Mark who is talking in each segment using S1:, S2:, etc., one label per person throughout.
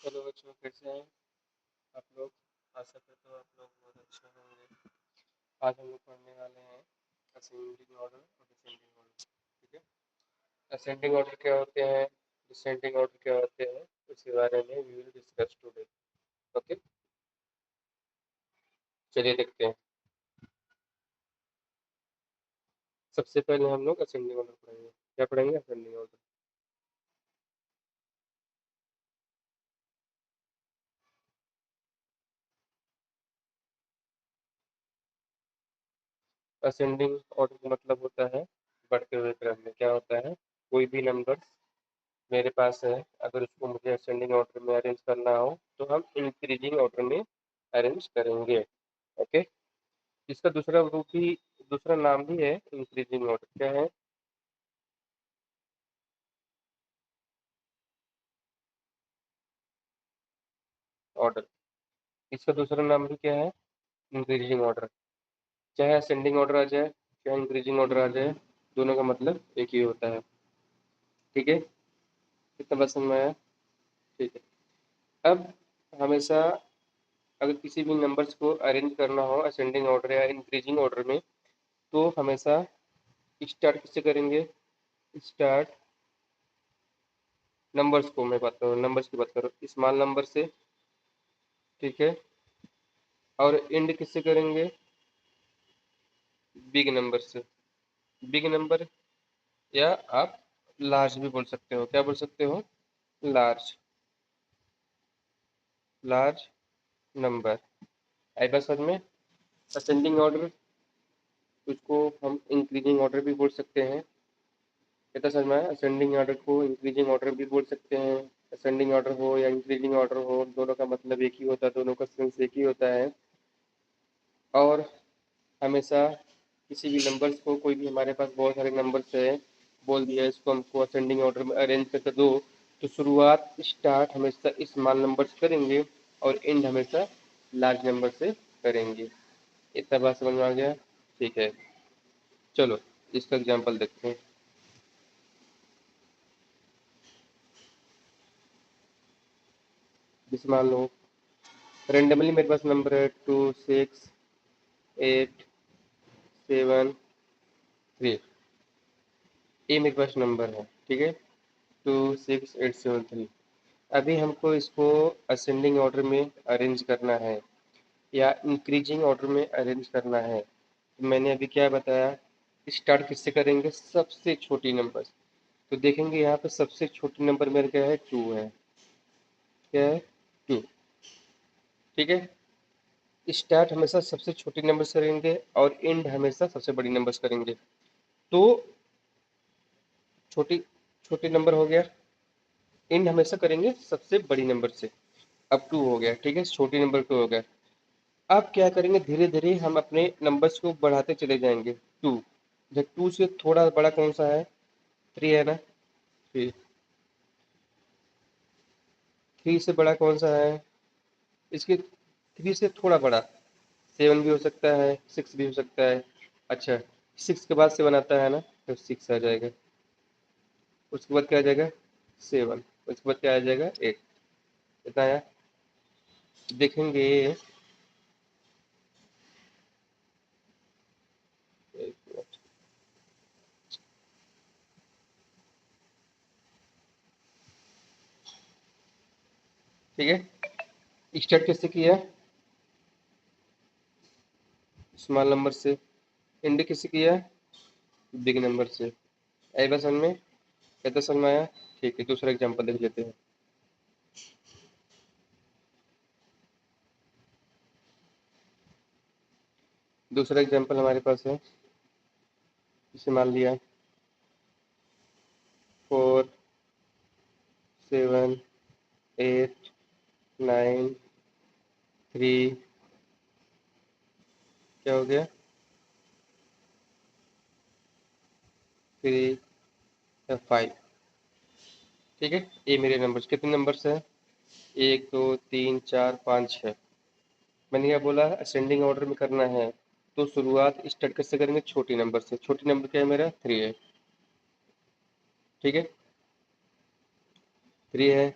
S1: Hello बच्चों, कैसे हैं आप लोग। आशा करता हूँ आप लोग बहुत अच्छे होंगे। आज हम लोग पढ़ने वाले हैं असेंडिंग ऑर्डर और डिसेंडिंग ऑर्डर। ठीक है। असेंडिंग ऑर्डर क्या होते हैं, डिसेंडिंग ऑर्डर क्या होते हैं, उसके बारे में we will discuss today. Okay, चलिए देखते हैं। सबसे पहले हम लोग असेंडिंग ऑर्डर पढ़ेंगे। क्या पढ़ेंगे? Ascending order. असेंडिंग ऑर्डर का मतलब होता है बढ़ते हुए क्रम में। क्या होता है, कोई भी नंबर मेरे पास है, अगर उसको मुझे असेंडिंग ऑर्डर में अरेंज करना हो तो हम इंक्रीजिंग ऑर्डर में अरेंज करेंगे। ओके। इसका दूसरा रूप भी, दूसरा नाम भी है इंक्रीजिंग ऑर्डर। क्या है? ऑर्डर। इसका दूसरा नाम भी क्या है? Increasing order. चाहे असेंडिंग ऑर्डर आ जाए, चाहे इंक्रीजिंग ऑर्डर आ जाए, दोनों का मतलब एक ही होता है। ठीक है, कितना बात समझ में आया? ठीक है। अब हमेशा अगर किसी भी नंबर्स को अरेंज करना हो असेंडिंग ऑर्डर या इंक्रीजिंग ऑर्डर में, तो हमेशा स्टार्ट किससे करेंगे? स्टार्ट नंबर्स को, मैं बात करूँ नंबर्स की बात करूँ, स्मॉल नंबर से। ठीक है। और एंड किससे करेंगे? बिग नंबर से। बिग नंबर, या आप लार्ज भी बोल सकते हो। क्या बोल सकते हो? लार्ज। Large number. आई बात समझ में? असेंडिंग ऑर्डर, उसको हम इंक्रीजिंग ऑर्डर भी बोल सकते हैं। कितना समझ में आया? असेंडिंग ऑर्डर को इंक्रीजिंग ऑर्डर भी बोल सकते हैं। असेंडिंग ऑर्डर हो या इंक्रीजिंग ऑर्डर हो, दोनों का मतलब एक ही होता है, दोनों का सेंस एक ही होता है। और हमेशा किसी भी नंबर्स को, कोई भी हमारे पास बहुत सारे नंबर्स है, बोल दिया इसको हमको असेंडिंग ऑर्डर में अरेंज करके दो, तो शुरुआत स्टार्ट हमेशा स्मॉल नंबर से करेंगे और एंड हमेशा लार्ज नंबर से करेंगे। इतना बात समझ में आ गया? ठीक है, चलो इसका एग्जांपल देखते हैं। जैसे मान लो रेंडमली मेरे पास नंबर है 2, 6, 8, 7, 3। ये मेरे पास नंबर है। ठीक है, 2, 6, 8, 7, 3। अभी हमको इसको असेंडिंग ऑर्डर में अरेंज करना है या इंक्रीजिंग ऑर्डर में अरेंज करना है। तो मैंने अभी क्या बताया, स्टार्ट किससे करेंगे? सबसे छोटी नंबर। तो देखेंगे यहाँ पे सबसे छोटी नंबर मेरा क्या है? 2 है। क्या है? 2। ठीक है। स्टार्ट हमेशा सबसे छोटी नंबर से करेंगे और एंड हमेशा सबसे बड़ी नंबर से करेंगे। तो छोटी छोटी नंबर हो गया, एंड हमेशा करेंगे सबसे बड़ी नंबर से। अब 2 हो गया। ठीक है, छोटी नंबर 2 हो गया। अब क्या करेंगे, धीरे धीरे हम अपने नंबर्स को बढ़ाते चले जाएंगे। 2, जब 2 से थोड़ा बड़ा कौन सा है? 3 है ना। 3। 3 से बड़ा कौन सा है? इसके 3 से थोड़ा बड़ा 7 भी हो सकता है, 6 भी हो सकता है। अच्छा, 6 के बाद 7 आता है ना, तो 6 आ जाएगा। उसके बाद क्या आ जाएगा? 7। उसके बाद क्या आ जाएगा? 8। कितना आया? देखेंगे। एक मिनट। ठीक है, स्टार्ट कैसे किया? स्मॉल नंबर से। एंड किससे किया? बिग नंबर से। आई बात समझ में? कितना समझ में आया? ठीक है, दूसरा एग्जांपल देख लेते हैं। दूसरा एग्जांपल हमारे पास है, इसे मान लिया 4, 7, 8, 9, 3। क्या हो गया? 3, 5। ठीक है, ये मेरे नंबर कितने नंबर्स है? 1, 2, 3, 4, 5, 6। मैंने क्या बोला? असेंडिंग ऑर्डर में करना है, तो शुरुआत स्टार्ट कैसे करेंगे? छोटी नंबर से। छोटी नंबर क्या है मेरा? 3 है। ठीक है, 3 है।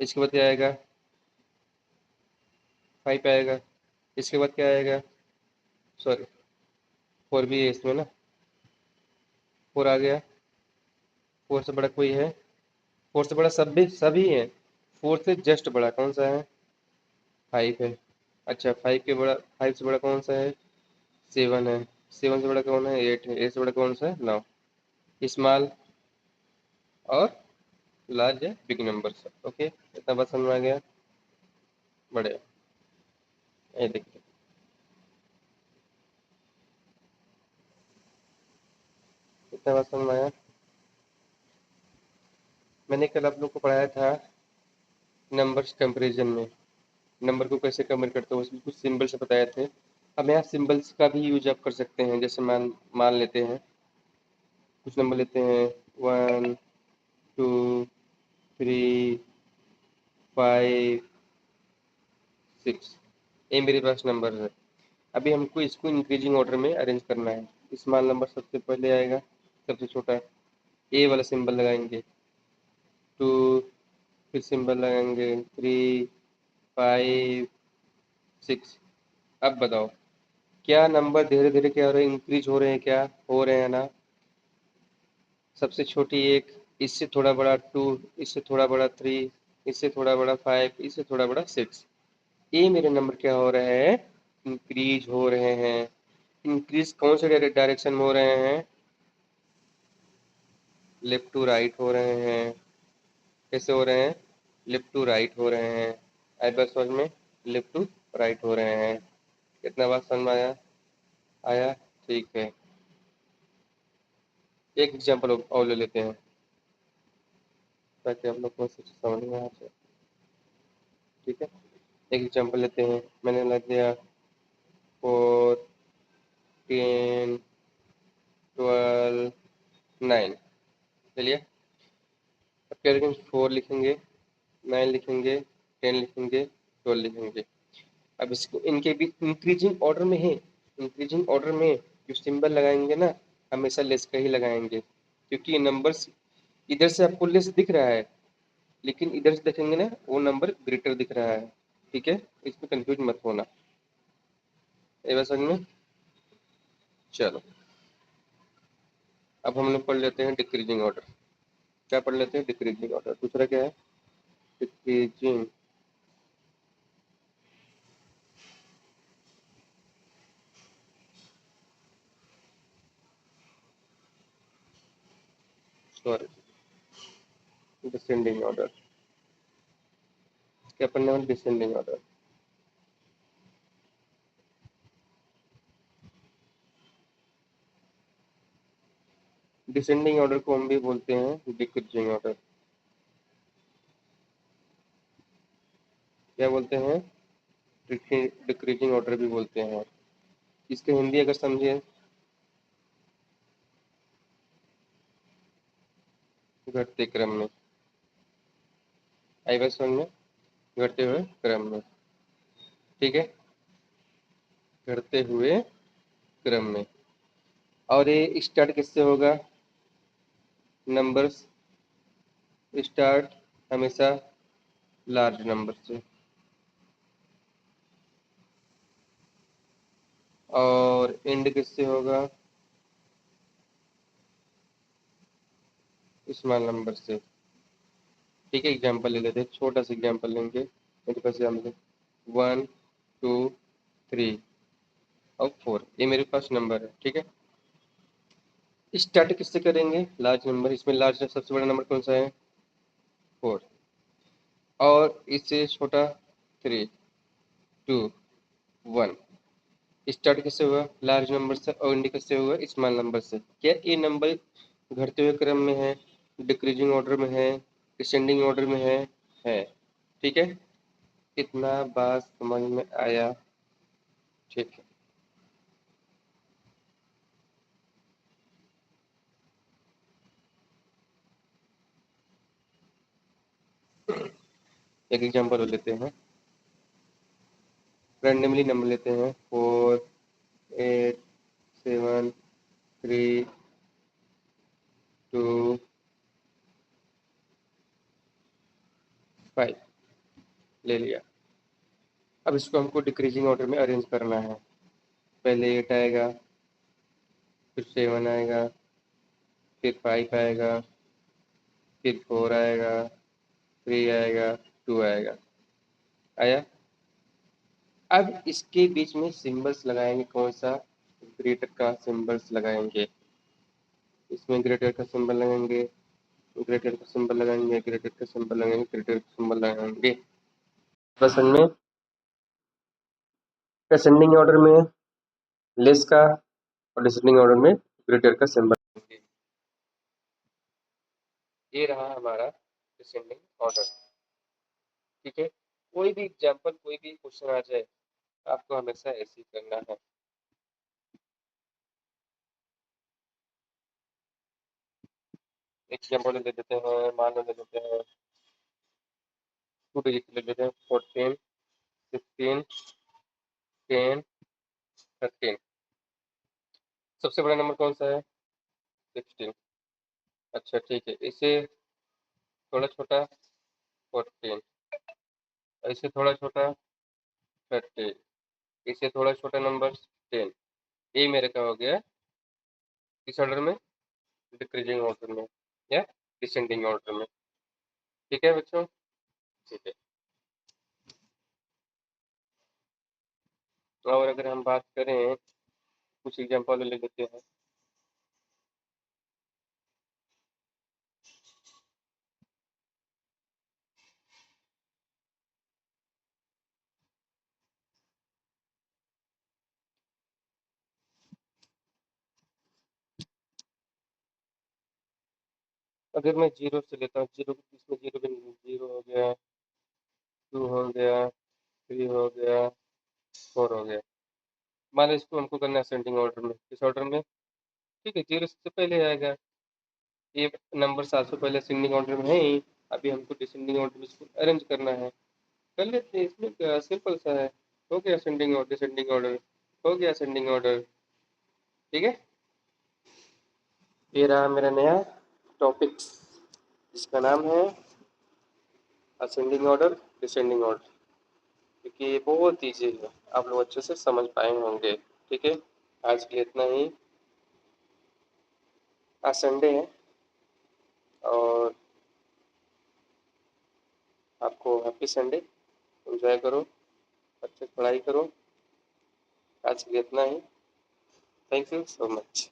S1: इसके बाद क्या आएगा? 5 आएगा। इसके बाद क्या आएगा? सॉरी, 4 भी है इसमें ना, 4 आ गया। 4 से बड़ा कोई है? 4 से बड़ा सभी है। 4 से जस्ट बड़ा कौन सा है? 5 है। अच्छा, 5 से बड़ा कौन सा है? 7 है। 7 से बड़ा कौन है? 8 है। 8 से बड़ा कौन सा है? 9। स्मॉल और लार्ज है बिग नंबर से। ओके, इतना बात समझ में आ गया? बढ़िया। ये देखिए, इतना बात समझ में आया? मैंने कल आप लोग को पढ़ाया था नंबर्स कंपैरिजन में, नंबर को कैसे कंपेयर करते हो, उसमें कुछ सिंबल्स बताए थे। अब यहाँ सिंबल्स का भी यूज आप कर सकते हैं। जैसे मान मान लेते हैं, कुछ नंबर लेते हैं, 1 2 3 5 6। ये मेरे पास नंबर है। अभी हमको इसको इंक्रीजिंग ऑर्डर में अरेंज करना है। स्मॉल नंबर सबसे पहले आएगा, सबसे छोटा। ए वाला सिंबल लगाएंगे, 2, फिर सिंबल लगाएंगे 3 5 6। अब बताओ, क्या नंबर धीरे धीरे क्या हो रहे हैं? इंक्रीज हो रहे हैं, क्या हो रहे हैं ना? सबसे छोटी एक, इससे थोड़ा बड़ा 2, इससे थोड़ा बड़ा 3, इससे थोड़ा बड़ा 5, इससे थोड़ा बड़ा 6। ये मेरे नंबर क्या हो रहे हैं? इंक्रीज हो रहे हैं। इंक्रीज कौन से डायरेक्शन में हो रहे हैं? लेफ्ट टू राइट हो रहे हैं। कैसे हो रहे हैं? लेफ्ट टू राइट हो रहे हैं। आई बात समझ में? लेफ्ट टू राइट हो रहे हैं। कितना बात समझ में आया? आया? ठीक है। एक एग्जाम्पल और ले लेते हैं, ताकि आप लोग को समझ में आ जाए। ठीक है, एक एग्जाम्पल लेते हैं। मैंने लग दिया 4 10 12 9। चलिए, अब क्या लिखेंगे? 4 लिखेंगे, 9 लिखेंगे, 10 लिखेंगे, 12 लिखेंगे। अब इसको इनके भी इंक्रीजिंग ऑर्डर में है। इंक्रीजिंग ऑर्डर में जो सिंबल लगाएंगे ना, हमेशा लेस का ही लगाएंगे, क्योंकि ये नंबर्स इधर से आपको लेस दिख रहा है, लेकिन इधर से देखेंगे ना, वो नंबर ग्रेटर दिख रहा है। ठीक है, इसमें कंफ्यूज मत होना। ये बात समझ में? चलो, अब हम लोग पढ़ लेते हैं डिक्रीजिंग ऑर्डर। क्या पढ़ लेते हैं? Decreasing order. दूसरा क्या है? Decreasing, sorry, descending order. क्या पढ़ने वाले? Descending order. डिसेंडिंग ऑर्डर को हम भी बोलते हैं डिक्रीजिंग ऑर्डर। क्या बोलते हैं? डिक्रीजिंग ऑर्डर भी बोलते हैं। इसके हिंदी अगर समझे, घटते क्रम में। आई बात समझ में? घटते हुए क्रम में। ठीक है, घटते हुए क्रम में। और ये स्टार्ट किससे होगा? नंबर्स स्टार्ट हमेशा लार्ज नंबर से, और एंड किससे होगा? स्मॉल नंबर से। ठीक है, एग्जाम्पल ले लेते हैं, छोटा सा एग्जाम्पल लेंगे। मेरे पास एग्जाम्पल 1 2 3 और 4, ये मेरे पास नंबर है। ठीक है, स्टार्ट किससे करेंगे? Large number. इसमें लार्ज सबसे बड़ा नंबर कौन सा है? 4। और इससे छोटा 3 2 1। स्टार्ट किससे हुआ? लार्ज नंबर से, और एंड किससे हुआ? स्मॉल नंबर से। क्या ये नंबर घटते हुए क्रम में है, डिक्रीजिंग ऑर्डर में है, डिसेंडिंग ऑर्डर में है। ठीक है, इतना बात समझ में आया? ठीक है, एक एग्जांपल लेते हैं। रैंडमली नंबर लेते हैं, 4 8 7 3 2 5। ले लिया। अब इसको हमको डिक्रीजिंग ऑर्डर में अरेंज करना है। पहले 8 आएगा, फिर 7 आएगा, फिर 5 आएगा, फिर 4 आएगा, 3 आएगा, 2 आएगा। आया। अब इसके बीच में सिंबल्स लगाएंगे, कौन सा? ग्रेटर का सिंबल्स लगाएंगे। इसमें ग्रेटर का सिंबल लगाएंगे, ग्रेटर का सिंबल लगाएंगे, ग्रेटर का सिंबल लगाएंगे, ग्रेटर का सिंबल लगाएंगे। बस में असेंडिंग ऑर्डर में लेस का और डिसेंडिंग ऑर्डर में ग्रेटर का सिंबल लगाएंगे। ये रहा हमारा डिसेंडिंग ऑर्डर। ठीक है। कोई भी एग्जाम्पल, कोई भी क्वेश्चन आ जाए, आपको हमेशा ऐसे ही करना है। एग्जाम्पल ले लेते हैं, मान लो ले लेते हैं 2 डिजिट ले लेते हैं, 14, 15, 10, 13। सबसे बड़ा नंबर कौन सा है? 16। अच्छा ठीक है, इसे थोड़ा छोटा 14, इसे थोड़ा छोटा 13, इसे थोड़ा छोटा नंबर 10। ये मेरे का हो गया किस ऑर्डर में? डिक्रीजिंग ऑर्डर में या डिसेंडिंग ऑर्डर में। ठीक है बच्चों? ठीक है। और अगर हम बात करें, कुछ एग्जाम्पल ले लेते हैं। अगर मैं जीरो से लेता हूँ, जीरो के बीच में जीरो भी नहीं, जीरो हो गया, 2 हो गया, 3 हो गया, 4 हो गया। मान लो इसको हमको करना है असेंडिंग ऑर्डर में। किस ऑर्डर में? ठीक है, जीरो सबसे पहले आएगा। ये नंबर 700 पहले असेंडिंग ऑर्डर में है ही। अभी हमको डिसेंडिंग ऑर्डर में इसको अरेंज करना है। कर लेते हैं, इसमें क्या सिंपल सा है। हो गया असेंडिंग ऑर्डर, डिसेंडिंग ऑर्डर, हो गया असेंडिंग ऑर्डर। ठीक है। ये रहा मेरा नया टॉपिक, इसका नाम है असेंडिंग ऑर्डर, डिसेंडिंग ऑर्डर। क्योंकि ये बहुत ईजी है, आप लोग अच्छे से समझ पाए होंगे। ठीक है। आज के लिए इतना ही। आज संडे है और आपको हैप्पी संडे। एंजॉय करो, अच्छे से पढ़ाई करो। आज के लिए इतना ही। Thank you so much.